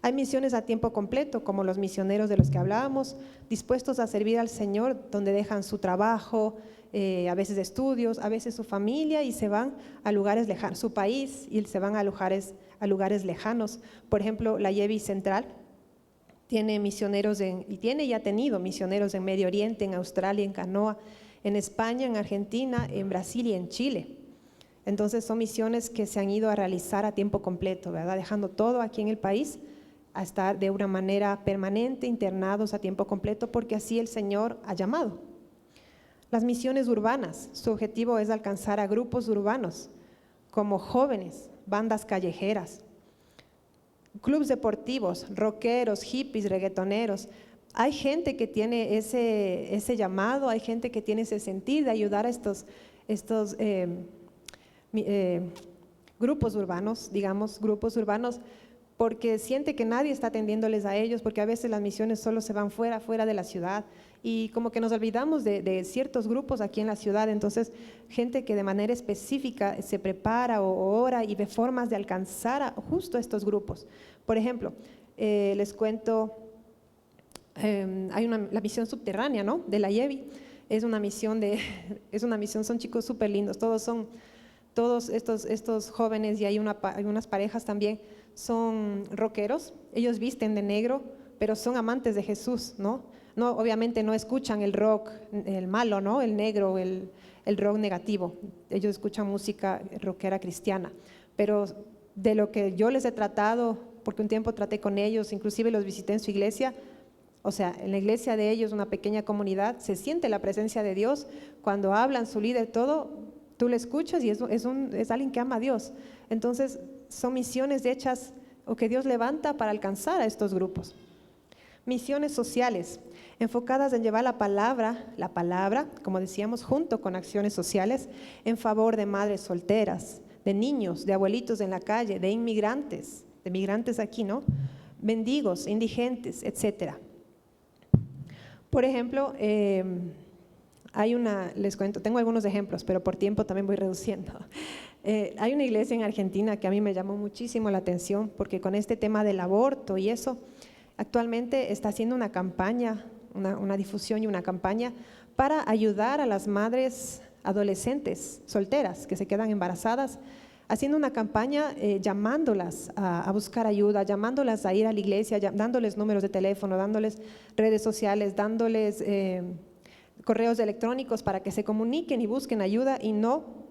Hay misiones a tiempo completo, como los misioneros de los que hablábamos, dispuestos a servir al Señor, donde dejan su trabajo, a veces estudios, a veces su familia, y se van a lugares lejanos, su país, y se van a lugares lejanos. Por ejemplo, la YEVI Central tiene misioneros y ha tenido misioneros en Medio Oriente, en Australia, en Canoa, en España, en Argentina, en Brasil y en Chile. Entonces son misiones que se han ido a realizar a tiempo completo, ¿verdad? Dejando todo aquí en el país a estar de una manera permanente, internados a tiempo completo, porque así el Señor ha llamado. Las misiones urbanas, su objetivo es alcanzar a grupos urbanos, como jóvenes, bandas callejeras, clubes deportivos, rockeros, hippies, reggaetoneros. Hay gente que tiene ese llamado, hay gente que tiene ese sentir de ayudar a estos grupos urbanos, digamos, grupos urbanos, porque siente que nadie está atendiéndoles a ellos, porque a veces las misiones solo se van fuera de la ciudad, y como que nos olvidamos de ciertos grupos aquí en la ciudad. Entonces, gente que de manera específica se prepara o ora y ve formas de alcanzar a justo estos grupos. Por ejemplo, les cuento, hay la misión subterránea, ¿no?, de la YEVI. Es una misión, son chicos súper lindos, todos estos jóvenes, y hay unas parejas también, son rockeros, ellos visten de negro, pero son amantes de Jesús, ¿no? No, obviamente no escuchan el rock, el malo, ¿no?, el negro, el rock negativo. Ellos escuchan música rockera cristiana. Pero de lo que yo les he tratado, porque un tiempo traté con ellos, inclusive los visité en su iglesia, o sea, en la iglesia de ellos, una pequeña comunidad, se siente la presencia de Dios. Cuando hablan, su líder, todo, tú le escuchas y es alguien que ama a Dios. Entonces, son misiones hechas o que Dios levanta para alcanzar a estos grupos. Misiones sociales, enfocadas en llevar la palabra, como decíamos, junto con acciones sociales en favor de madres solteras, de niños, de abuelitos en la calle, de inmigrantes, de migrantes aquí, ¿no?, mendigos, indigentes, etcétera. Por ejemplo, les cuento, tengo algunos ejemplos, pero por tiempo también voy reduciendo. Hay una iglesia en Argentina que a mí me llamó muchísimo la atención, porque con este tema del aborto y eso, actualmente está haciendo una campaña, una difusión y una campaña para ayudar a las madres adolescentes solteras que se quedan embarazadas, haciendo una campaña llamándolas a buscar ayuda, llamándolas a ir a la iglesia, dándoles números de teléfono, dándoles redes sociales, dándoles correos electrónicos para que se comuniquen y busquen ayuda y no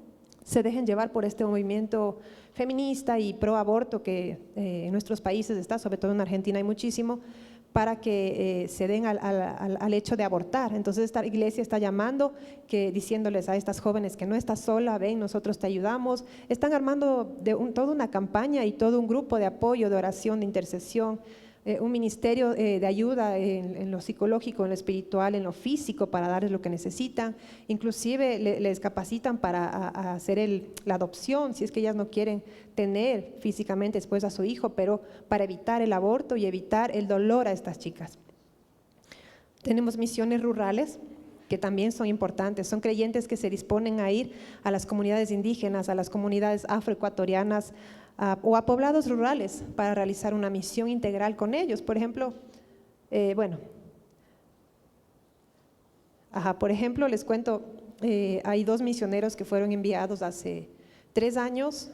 se dejen llevar por este movimiento feminista y pro aborto que en nuestros países está, sobre todo en Argentina hay muchísimo, para que se den al hecho de abortar. Entonces esta iglesia está llamando, diciéndoles a estas jóvenes que no estás sola, ven, nosotros te ayudamos. Están armando toda una campaña y todo un grupo de apoyo, de oración, de intercesión, un ministerio de ayuda en lo psicológico, en lo espiritual, en lo físico, para darles lo que necesitan. Inclusive les capacitan para hacer la adopción, si es que ellas no quieren tener físicamente después a su hijo, pero para evitar el aborto y evitar el dolor a estas chicas. Tenemos misiones rurales, que también son importantes. Son creyentes que se disponen a ir a las comunidades indígenas, a las comunidades afroecuatorianas o a poblados rurales para realizar una misión integral con ellos. Por ejemplo, por ejemplo, les cuento, hay 2 misioneros que fueron enviados hace 3 años,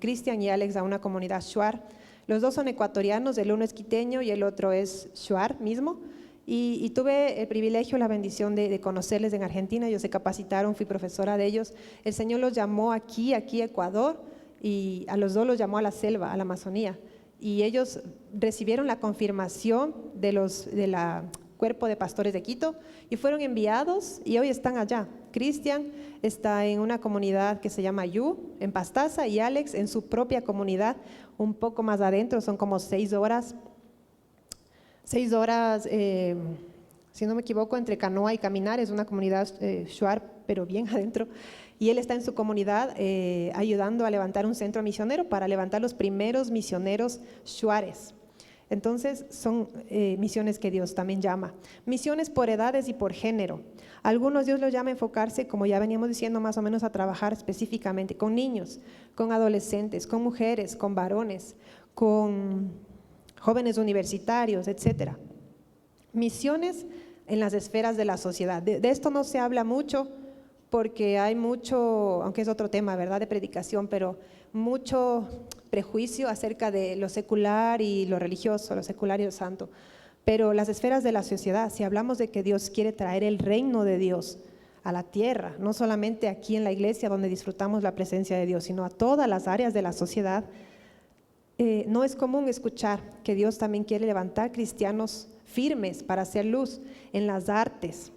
Cristian y Alex, a una comunidad shuar. Los 2 son ecuatorianos, el uno es quiteño y el otro es shuar mismo. Y tuve el privilegio, la bendición de conocerles en Argentina. Ellos se capacitaron, fui profesora de ellos. El Señor los llamó aquí a Ecuador, y a los 2 los llamó a la selva, a la Amazonía. Y ellos recibieron la confirmación de la Cuerpo de Pastores de Quito y fueron enviados y hoy están allá. Cristian está en una comunidad que se llama Yu, en Pastaza, y Alex en su propia comunidad, un poco más adentro, son como 6 horas, si no me equivoco, entre canoa y caminar. Es una comunidad shuar, pero bien adentro. Y él está en su comunidad ayudando a levantar un centro misionero para levantar los primeros misioneros shuares. Entonces son misiones que Dios también llama. Misiones por edades y por género. Algunos Dios los llama a enfocarse, como ya veníamos diciendo, más o menos a trabajar específicamente con niños, con adolescentes, con mujeres, con varones, con jóvenes universitarios, etcétera. Misiones en las esferas de la sociedad. De esto no se habla mucho porque hay mucho, aunque es otro tema, ¿verdad?, de predicación, pero mucho prejuicio acerca de lo secular y lo religioso, lo secular y lo santo. Pero las esferas de la sociedad, si hablamos de que Dios quiere traer el reino de Dios a la tierra, no solamente aquí en la iglesia donde disfrutamos la presencia de Dios, sino a todas las áreas de la sociedad, no es común escuchar que Dios también quiere levantar cristianos firmes para hacer luz en las artes,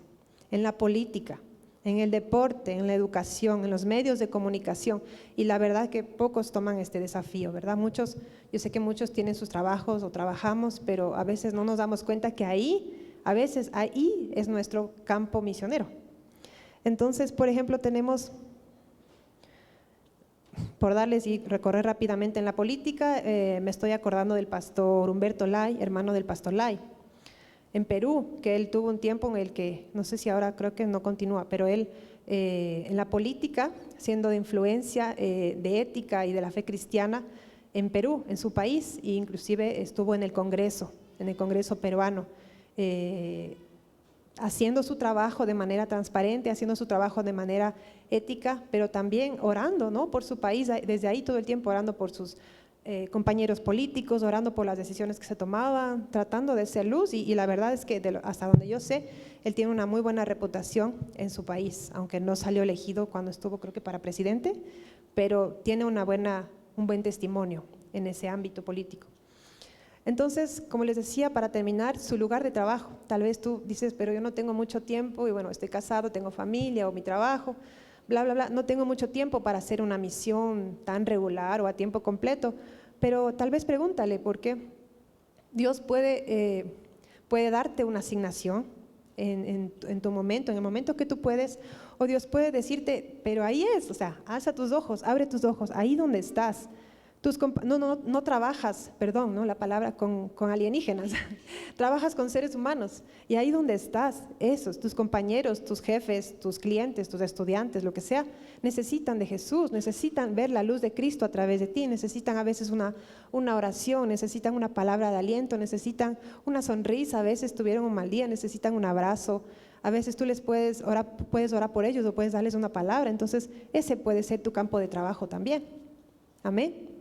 en la política, en el deporte, en la educación, en los medios de comunicación. Y la verdad que pocos toman este desafío, ¿verdad? Yo sé que muchos tienen sus trabajos o trabajamos, pero a veces no nos damos cuenta que ahí es nuestro campo misionero. Entonces, por ejemplo, tenemos, por darles y recorrer rápidamente en la política, me estoy acordando del pastor Humberto Lay, hermano del pastor Lay, en Perú, que él tuvo un tiempo en el que, no sé si ahora creo que no continúa, pero él en la política, siendo de influencia de ética y de la fe cristiana en Perú, en su país, e inclusive estuvo en el Congreso peruano, haciendo su trabajo de manera transparente, haciendo su trabajo de manera ética, pero también orando, ¿no?, por su país, desde ahí todo el tiempo orando por sus compañeros políticos, orando por las decisiones que se tomaban, tratando de ser luz, y la verdad es que hasta donde yo sé, él tiene una muy buena reputación en su país, aunque no salió elegido cuando estuvo, creo que para presidente, pero tiene un buen testimonio en ese ámbito político. Entonces, como les decía, para terminar, su lugar de trabajo. Tal vez tú dices, pero yo no tengo mucho tiempo, y bueno, estoy casado, tengo familia o mi trabajo, bla, bla, bla, no tengo mucho tiempo para hacer una misión tan regular o a tiempo completo, pero tal vez pregúntale, porque Dios puede darte una asignación en tu momento, en el momento que tú puedes, o Dios puede decirte, pero ahí es, o sea, alza tus ojos, abre tus ojos, ahí donde estás. No trabajas, perdón, ¿no?, la palabra con alienígenas, trabajas con seres humanos, y ahí donde estás, tus compañeros, tus jefes, tus clientes, tus estudiantes, lo que sea, necesitan de Jesús, necesitan ver la luz de Cristo a través de ti, necesitan a veces una oración, necesitan una palabra de aliento, necesitan una sonrisa, a veces tuvieron un mal día, necesitan un abrazo, a veces tú les puedes orar por ellos o puedes darles una palabra. Entonces ese puede ser tu campo de trabajo también. Amén.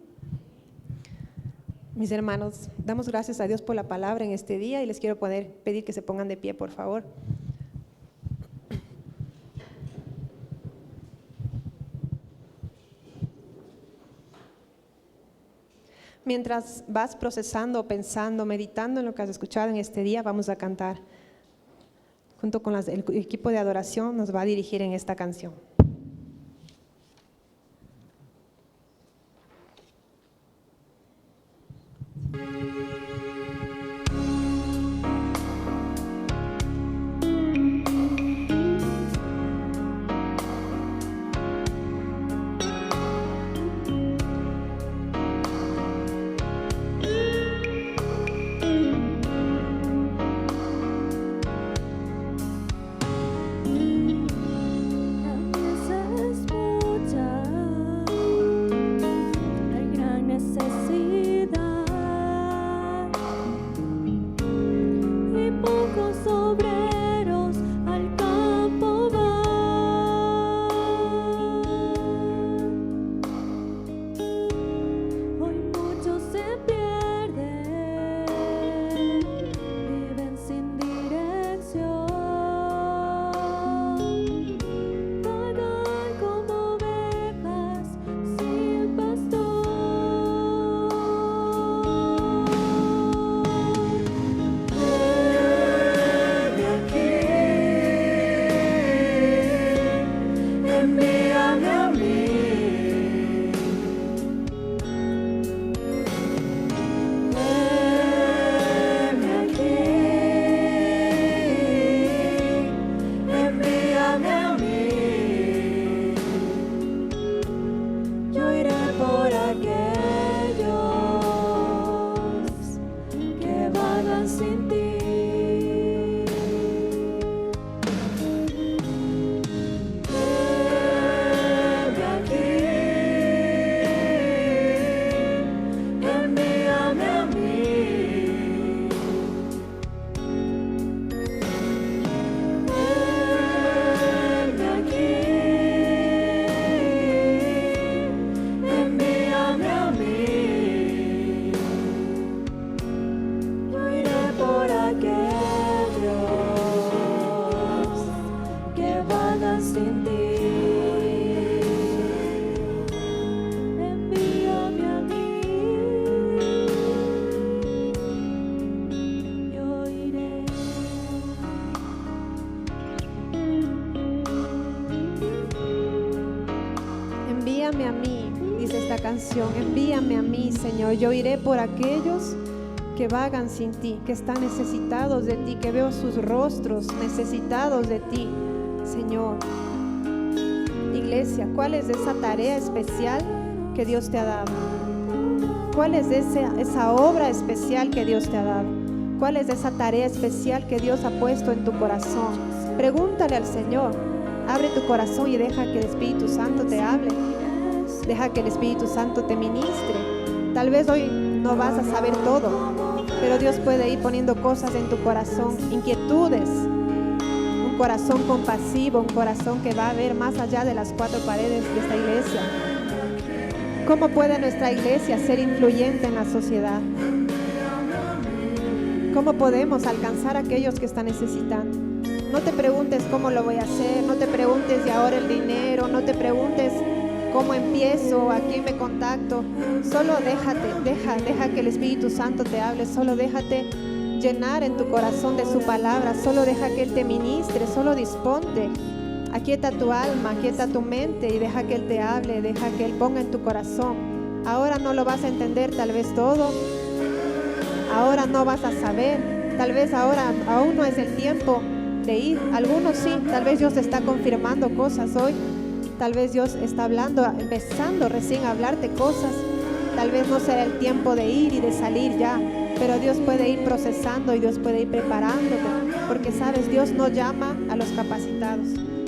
Mis hermanos, damos gracias a Dios por la palabra en este día y les quiero pedir que se pongan de pie, por favor. Mientras vas procesando, pensando, meditando en lo que has escuchado en este día, vamos a cantar. Junto con el equipo de adoración nos va a dirigir en esta canción. envíame a mí, dice esta canción, envíame a mí, Señor. Yo iré por aquellos que vagan sin ti, que están necesitados de ti, que veo sus rostros necesitados de ti, Señor. Iglesia, ¿cuál es esa tarea especial que Dios te ha dado? ¿Cuál es esa obra especial que Dios te ha dado? ¿Cuál es esa tarea especial que Dios ha puesto en tu corazón? Pregúntale al Señor. Abre tu corazón y deja que el Espíritu Santo te hable. Deja que el Espíritu Santo te ministre. Tal vez hoy no vas a saber todo, pero Dios puede ir poniendo cosas en tu corazón, inquietudes. Un corazón compasivo, un corazón que va a ver más allá de las cuatro paredes de esta iglesia. ¿Cómo puede nuestra iglesia ser influyente en la sociedad? ¿Cómo podemos alcanzar a aquellos que están necesitando? No te preguntes cómo lo voy a hacer, no te preguntes de ahora el dinero, no te preguntes cómo empiezo, a quién me contacto. Solo deja que el Espíritu Santo te hable, solo déjate llenar en tu corazón de su palabra, solo deja que Él te ministre, solo disponte. Aquieta tu alma, aquieta tu mente y deja que Él te hable, deja que Él ponga en tu corazón. Ahora no lo vas a entender tal vez todo, ahora no vas a saber, tal vez ahora aún no es el tiempo de ir. Algunos sí, tal vez Dios está confirmando cosas hoy, tal vez Dios está hablando, empezando recién a hablarte cosas, tal vez no será el tiempo de ir y de salir ya, pero Dios puede ir procesando y Dios puede ir preparándote, porque sabes, Dios no llama a los capacitados,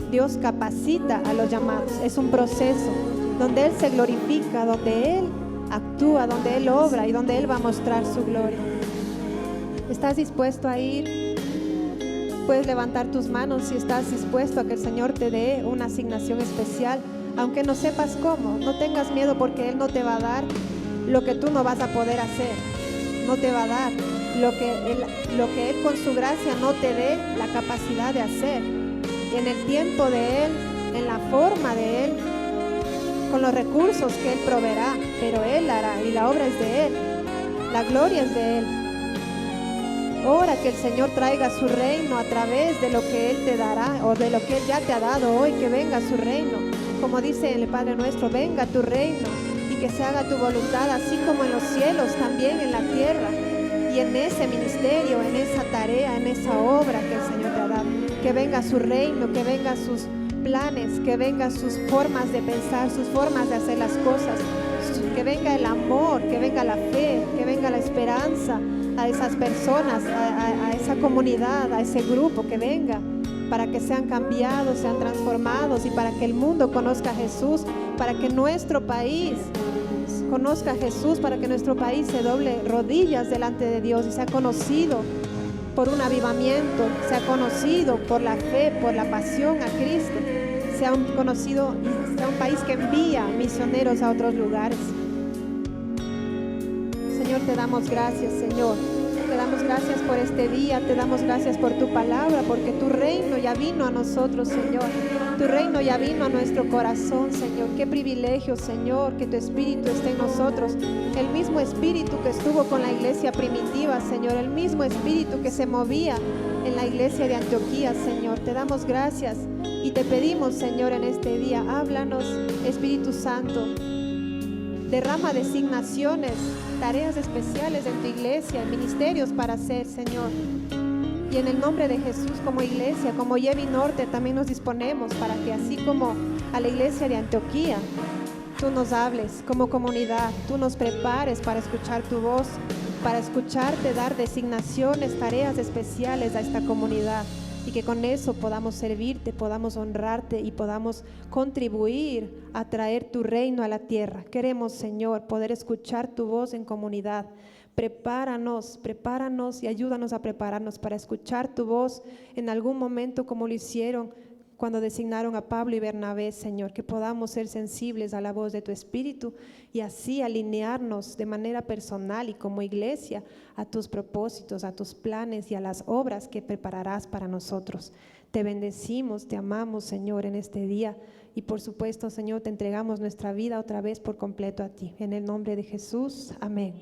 Dios capacita a los llamados. Es un proceso donde Él se glorifica, donde Él actúa, donde Él obra y donde Él va a mostrar su gloria. ¿Estás dispuesto a ir? Puedes levantar tus manos si estás dispuesto a que el Señor te dé una asignación especial, aunque no sepas cómo. No tengas miedo, porque Él no te va a dar lo que tú no vas a poder hacer. No te va a dar lo que Él con su gracia no te dé la capacidad de hacer. Y en el tiempo de Él, en la forma de Él, con los recursos que Él proveerá, pero Él hará, y la obra es de Él, la gloria es de Él. Ora que el Señor traiga su reino a través de lo que Él te dará o de lo que Él ya te ha dado hoy, que venga su reino. Como dice el Padre nuestro, venga tu reino y que se haga tu voluntad, así como en los cielos, también en la tierra. Y en ese ministerio, en esa tarea, en esa obra que el Señor te ha dado, que venga su reino, que venga sus planes, que vengan sus formas de pensar, sus formas de hacer las cosas, que venga el amor, que venga la fe, que venga la esperanza a esas personas, a esa comunidad, a ese grupo, que venga para que sean cambiados, sean transformados y para que el mundo conozca a Jesús, para que nuestro país conozca a Jesús, para que nuestro país se doble rodillas delante de Dios y sea conocido por un avivamiento, sea conocido por la fe, por la pasión a Cristo, sea un país que envía misioneros a otros lugares. Señor, te damos gracias, Señor. Te damos gracias por este día, te damos gracias por tu palabra, porque tu reino ya vino a nosotros, Señor. Tu reino ya vino a nuestro corazón, Señor. Qué privilegio, Señor, que tu Espíritu esté en nosotros. El mismo Espíritu que estuvo con la iglesia primitiva, Señor. El mismo Espíritu que se movía en la iglesia de Antioquía, Señor. Te damos gracias y te pedimos, Señor, en este día, háblanos, Espíritu Santo. Derrama designaciones, tareas especiales en tu iglesia, ministerios para hacer, Señor. Y en el nombre de Jesús, como iglesia, como Yevi Norte, también nos disponemos para que así como a la iglesia de Antioquía, tú nos hables como comunidad, tú nos prepares para escuchar tu voz, para escucharte dar designaciones, tareas especiales a esta comunidad. Y que con eso podamos servirte, podamos honrarte y podamos contribuir a traer tu reino a la tierra. Queremos, Señor, poder escuchar tu voz en comunidad. Prepáranos y ayúdanos a prepararnos para escuchar tu voz en algún momento, como lo hicieron cuando designaron a Pablo y Bernabé, Señor. Que podamos ser sensibles a la voz de tu Espíritu y así alinearnos de manera personal y como iglesia a tus propósitos, a tus planes y a las obras que prepararás para nosotros. Te bendecimos, te amamos, Señor, en este día y por supuesto, Señor, te entregamos nuestra vida otra vez por completo a ti. En el nombre de Jesús, amén.